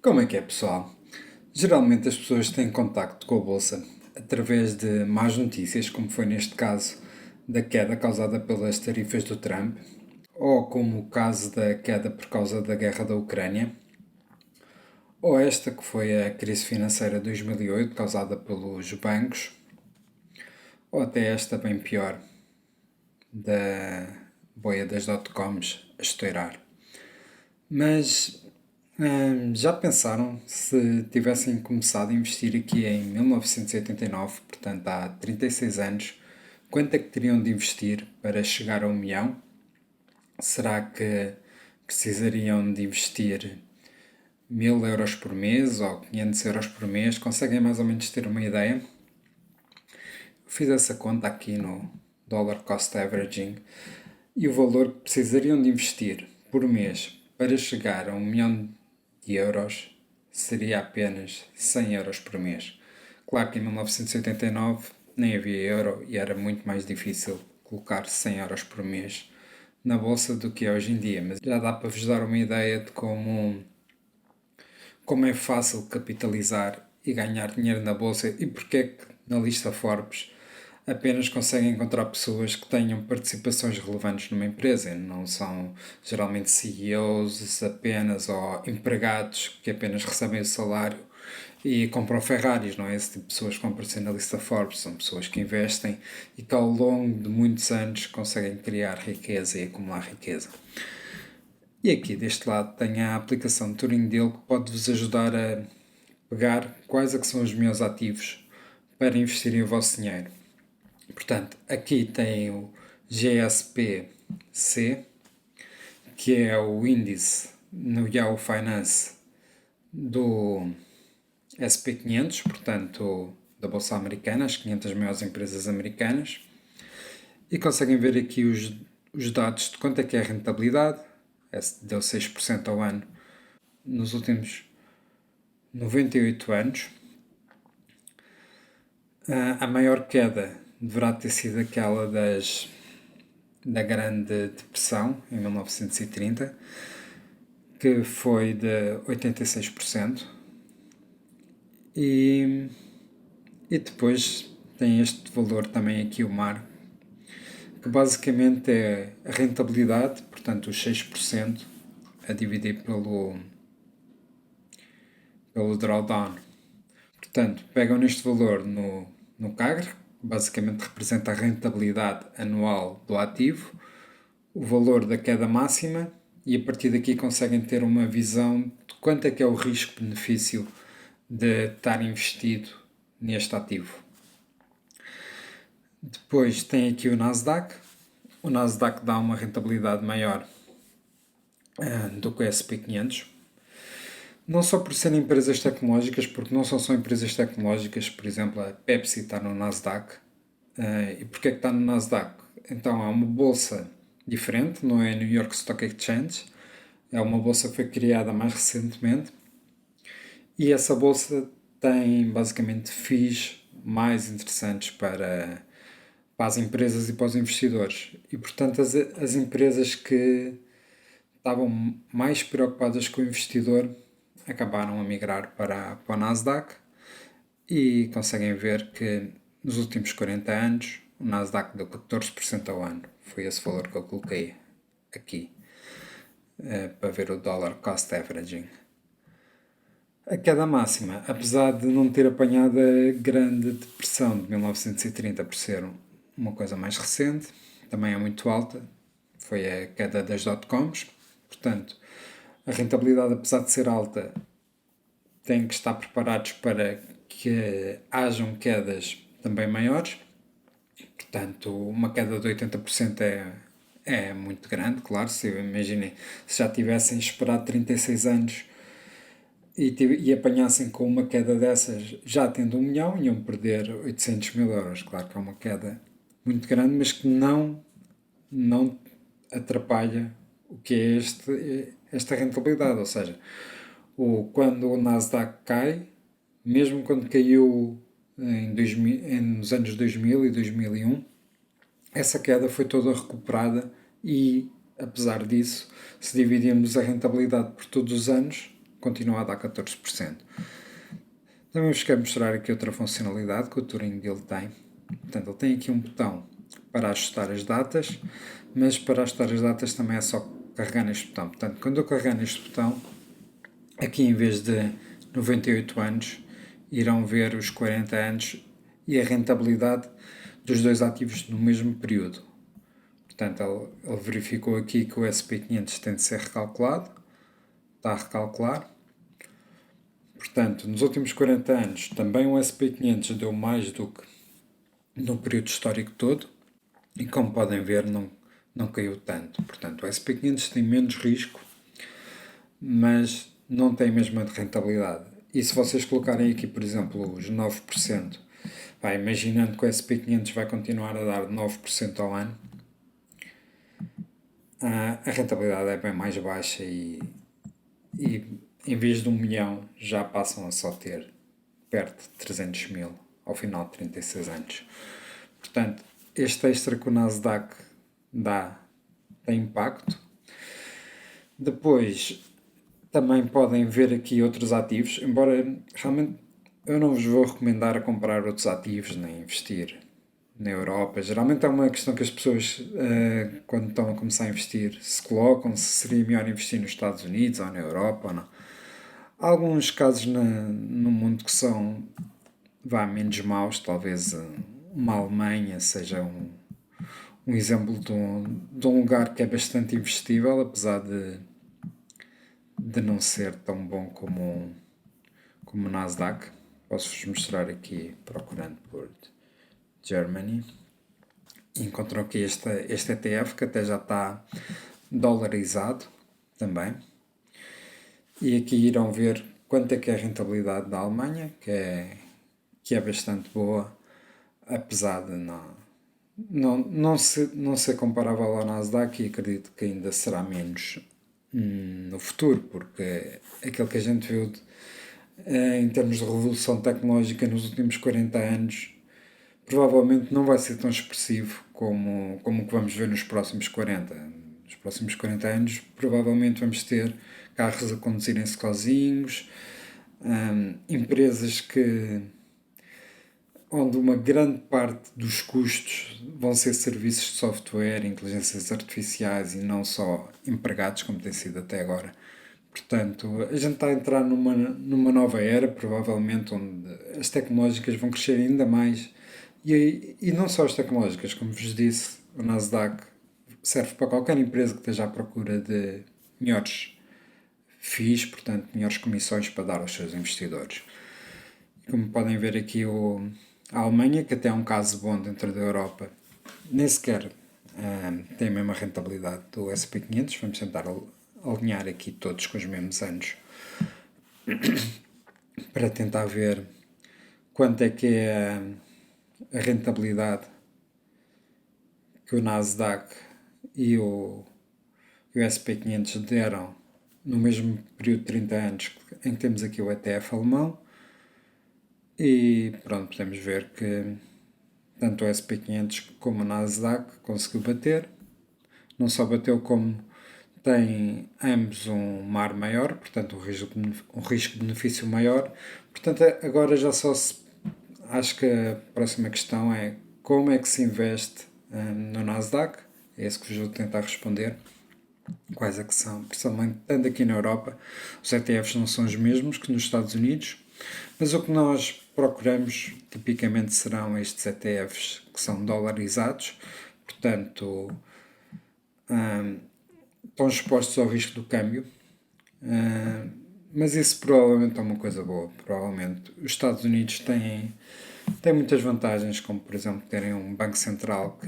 Como é que é, pessoal? Geralmente as pessoas têm contacto com a bolsa através de más notícias, como foi neste caso da queda causada pelas tarifas do Trump, ou como o caso da queda por causa da guerra da Ucrânia, ou esta que foi a crise financeira de 2008 causada pelos bancos, ou até esta bem pior da boia das dot-coms a estourar. Mas já pensaram se tivessem começado a investir aqui em 1989, portanto há 36 anos, quanto é que teriam de investir para chegar a 1 milhão? Será que precisariam de investir 1000 euros por mês ou 500 euros por mês? Conseguem mais ou menos ter uma ideia? Eu fiz essa conta aqui no Dollar Cost Averaging e o valor que precisariam de investir por mês para chegar a 1 milhão de euros seria apenas 100 euros por mês. Claro que em 1989 nem havia euro e era muito mais difícil colocar 100 euros por mês na bolsa do que é hoje em dia, mas já dá para vos dar uma ideia de como é fácil capitalizar e ganhar dinheiro na bolsa e porque é que na lista Forbes apenas conseguem encontrar pessoas que tenham participações relevantes numa empresa, não são geralmente CEOs apenas ou empregados que apenas recebem o salário e compram Ferraris, não é esse tipo de pessoas que vão aparecer na lista Forbes, são pessoas que investem e que ao longo de muitos anos conseguem criar riqueza e acumular riqueza. E aqui deste lado tem a aplicação de Turing Deal que pode-vos ajudar a pegar quais é que são os meus ativos para investirem o vosso dinheiro. Portanto, aqui tem o GSPC, que é o índice no Yahoo Finance do SP500, portanto, da Bolsa Americana, as 500 maiores empresas americanas. E conseguem ver aqui os dados de quanto é que é a rentabilidade. Deu 6% ao ano nos últimos 98 anos. A maior queda deverá ter sido aquela da Grande Depressão, em 1930, que foi de 86%. E depois tem este valor também aqui, o mar, que basicamente é a rentabilidade, portanto os 6% a dividir pelo drawdown. Portanto, pegam neste valor no CAGR, que basicamente representa a rentabilidade anual do ativo, o valor da queda máxima e a partir daqui conseguem ter uma visão de quanto é que é o risco-benefício de estar investido neste ativo. Depois tem aqui o Nasdaq. O Nasdaq dá uma rentabilidade maior do que o SP500. Não só por serem empresas tecnológicas, porque não são só empresas tecnológicas, por exemplo, a Pepsi está no Nasdaq. E porquê é que está no Nasdaq? Então é uma bolsa diferente, não é a New York Stock Exchange, é uma bolsa que foi criada mais recentemente e essa bolsa tem basicamente FIIs mais interessantes para as empresas e para os investidores. E portanto as empresas que estavam mais preocupadas com o investidor acabaram a migrar para o Nasdaq e conseguem ver que nos últimos 40 anos o Nasdaq deu 14% ao ano. Foi esse valor que eu coloquei aqui para ver o Dollar Cost Averaging. A queda máxima, apesar de não ter apanhado a Grande Depressão de 1930 por ser uma coisa mais recente, também é muito alta, foi a queda das dot-coms. Portanto, a rentabilidade, apesar de ser alta, tem que estar preparados para que hajam quedas também maiores. Portanto, uma queda de 80% é muito grande, claro. Se imaginem, se já tivessem esperado 36 anos e apanhassem com uma queda dessas, já tendo 1 milhão, iam perder 800 mil euros. Claro que é uma queda muito grande, mas que não atrapalha o que é esta rentabilidade. Ou seja, quando o Nasdaq cai, mesmo quando caiu nos anos 2000 e 2001, essa queda foi toda recuperada e, apesar disso, se dividirmos a rentabilidade por todos os anos, continua a dar 14%. Também vos quero mostrar aqui outra funcionalidade que o Turing ele tem. Portanto, ele tem aqui um botão para ajustar as datas, mas para ajustar as datas também é só carregar neste botão. Portanto, quando eu carregar neste botão, aqui em vez de 98 anos, irão ver os 40 anos e a rentabilidade dos dois ativos no mesmo período. Portanto, ele verificou aqui que o SP500 tem de ser recalculado, está a recalcular. Portanto, nos últimos 40 anos, também o SP500 deu mais do que no período histórico todo, e como podem ver, não caiu tanto. Portanto, o SP500 tem menos risco, mas não tem a mesma rentabilidade. E se vocês colocarem aqui, por exemplo, os 9%, imaginando que o SP500 vai continuar a dar 9% ao ano, a rentabilidade é bem mais baixa e em vez de 1 milhão já passam a só ter perto de 300 mil ao final de 36 anos. Portanto, este extra que o Nasdaq dá tem impacto. Depois, também podem ver aqui outros ativos, embora realmente eu não vos vou recomendar a comprar outros ativos nem investir na Europa. Geralmente é uma questão que as pessoas, quando estão a começar a investir, se colocam se seria melhor investir nos Estados Unidos ou na Europa ou não. Há alguns casos no mundo que são menos maus, talvez uma Alemanha seja um exemplo de um lugar que é bastante investível, apesar de não ser tão bom como o Nasdaq. Posso-vos mostrar aqui, procurando por Germany. Encontram aqui este ETF que até já está dolarizado também. E aqui irão ver quanto é que é a rentabilidade da Alemanha, que é bastante boa, apesar de não ser comparável ao Nasdaq, e acredito que ainda será menos no futuro, porque aquilo que a gente viu em termos de revolução tecnológica nos últimos 40 anos provavelmente não vai ser tão expressivo como o que vamos ver nos próximos 40. Nos próximos 40 anos provavelmente vamos ter carros a conduzirem-se sozinhos, empresas onde uma grande parte dos custos vão ser serviços de software, inteligências artificiais e não só empregados, como tem sido até agora. Portanto, a gente está a entrar numa nova era, provavelmente, onde as tecnológicas vão crescer ainda mais. E não só as tecnológicas, como vos disse, o Nasdaq serve para qualquer empresa que esteja à procura de melhores FIIs, portanto, melhores comissões para dar aos seus investidores. Como podem ver aqui, a Alemanha, que até é um caso bom dentro da Europa, nem sequer tem a mesma rentabilidade do SP500. Vamos tentar alinhar aqui todos com os mesmos anos para tentar ver quanto é que é a rentabilidade que o Nasdaq e o SP500 deram no mesmo período de 30 anos em que temos aqui o ETF alemão. E pronto, podemos ver que tanto o SP500 como o Nasdaq conseguiu bater. Não só bateu, como tem ambos um mar maior, portanto um risco-benefício maior. Portanto, agora já só acho que a próxima questão é como é que se investe no Nasdaq. É isso que vos vou tentar responder. Quais é que são? Principalmente, estando aqui na Europa, os ETFs não são os mesmos que nos Estados Unidos, mas o que nós procuramos tipicamente serão estes ETFs que são dolarizados, portanto estão expostos ao risco do câmbio, mas isso provavelmente é uma coisa boa. Provavelmente os Estados Unidos têm muitas vantagens, como por exemplo terem um banco central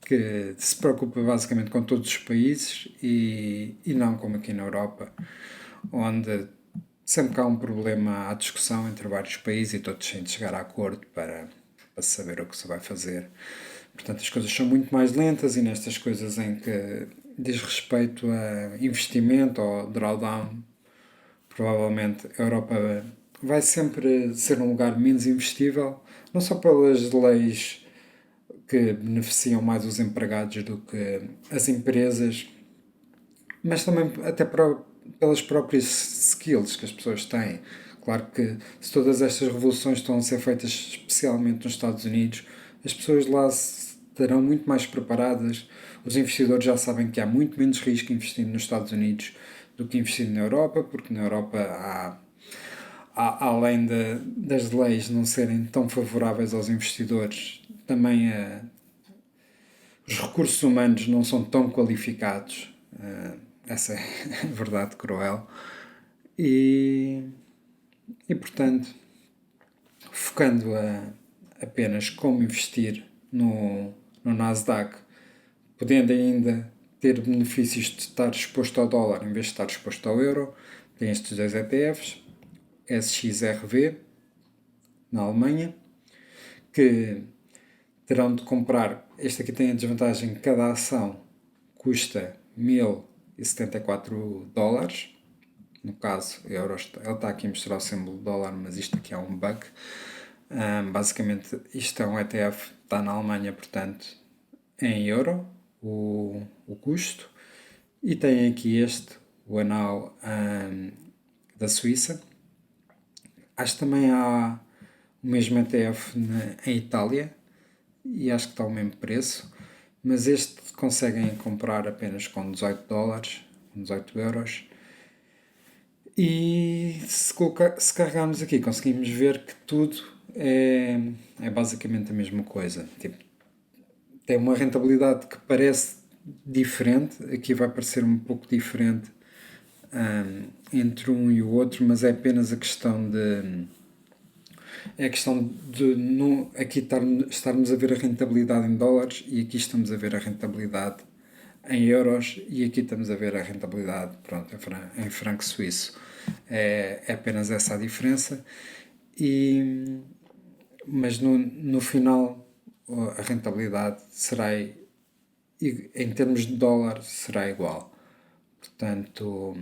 que se preocupa basicamente com todos os países e não como aqui na Europa, onde sempre que há um problema há discussão entre vários países e todos têm de chegar a acordo para saber o que se vai fazer. Portanto, as coisas são muito mais lentas, e nestas coisas em que diz respeito a investimento ou drawdown, provavelmente a Europa vai sempre ser um lugar menos investível, não só pelas leis que beneficiam mais os empregados do que as empresas, mas também até pelas próprias skills que as pessoas têm. Claro que se todas estas revoluções estão a ser feitas especialmente nos Estados Unidos, as pessoas lá estarão muito mais preparadas, os investidores já sabem que há muito menos risco investindo nos Estados Unidos do que investindo na Europa, porque na Europa além das leis não serem tão favoráveis aos investidores, também os recursos humanos não são tão qualificados. Essa é a verdade cruel. E portanto, focando apenas como investir no Nasdaq, podendo ainda ter benefícios de estar exposto ao dólar em vez de estar exposto ao euro, tem estes dois ETFs, SXRV, na Alemanha, que terão de comprar. Este aqui tem a desvantagem que cada ação custa $1.074. No caso, euros, ele está aqui a mostrar o símbolo do dólar, mas isto aqui é um bug. Basicamente, isto é um ETF, está na Alemanha, portanto, em euro, o custo. E tem aqui este, o Anal da Suíça. Acho que também há o mesmo ETF em Itália, e acho que está o mesmo preço, mas este conseguem comprar apenas com $18, 18 euros. E se carregarmos aqui, conseguimos ver que tudo é basicamente a mesma coisa. Tipo, tem uma rentabilidade que parece diferente, aqui vai parecer um pouco diferente entre um e o outro, mas é apenas a questão de aqui estarmos a ver a rentabilidade em dólares e aqui estamos a ver a rentabilidade em euros e aqui estamos a ver a rentabilidade, pronto, em franco suíço. É apenas essa a diferença, mas no final a rentabilidade será, em termos de dólar, será igual. Portanto,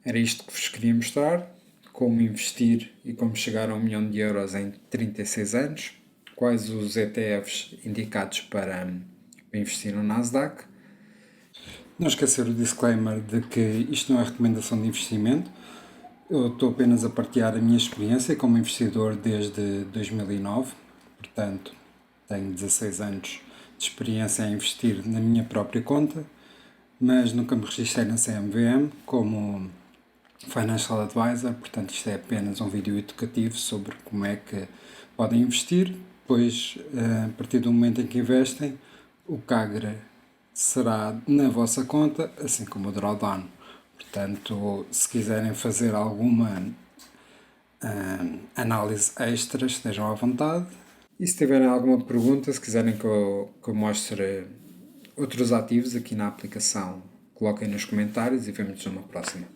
era isto que vos queria mostrar: como investir e como chegar a €1 milhão em 36 anos, quais os ETFs indicados para investir no Nasdaq. Não esquecer o disclaimer de que isto não é recomendação de investimento. Eu estou apenas a partilhar a minha experiência como investidor desde 2009, portanto tenho 16 anos de experiência a investir na minha própria conta, mas nunca me registrei na CMVM como Financial Advisor, portanto isto é apenas um vídeo educativo sobre como é que podem investir, pois a partir do momento em que investem, o CAGR será na vossa conta, assim como o drawdown. Portanto, se quiserem fazer alguma análise extra, estejam à vontade. E se tiverem alguma pergunta, se quiserem que eu mostre outros ativos aqui na aplicação, coloquem nos comentários e vemo-nos numa próxima.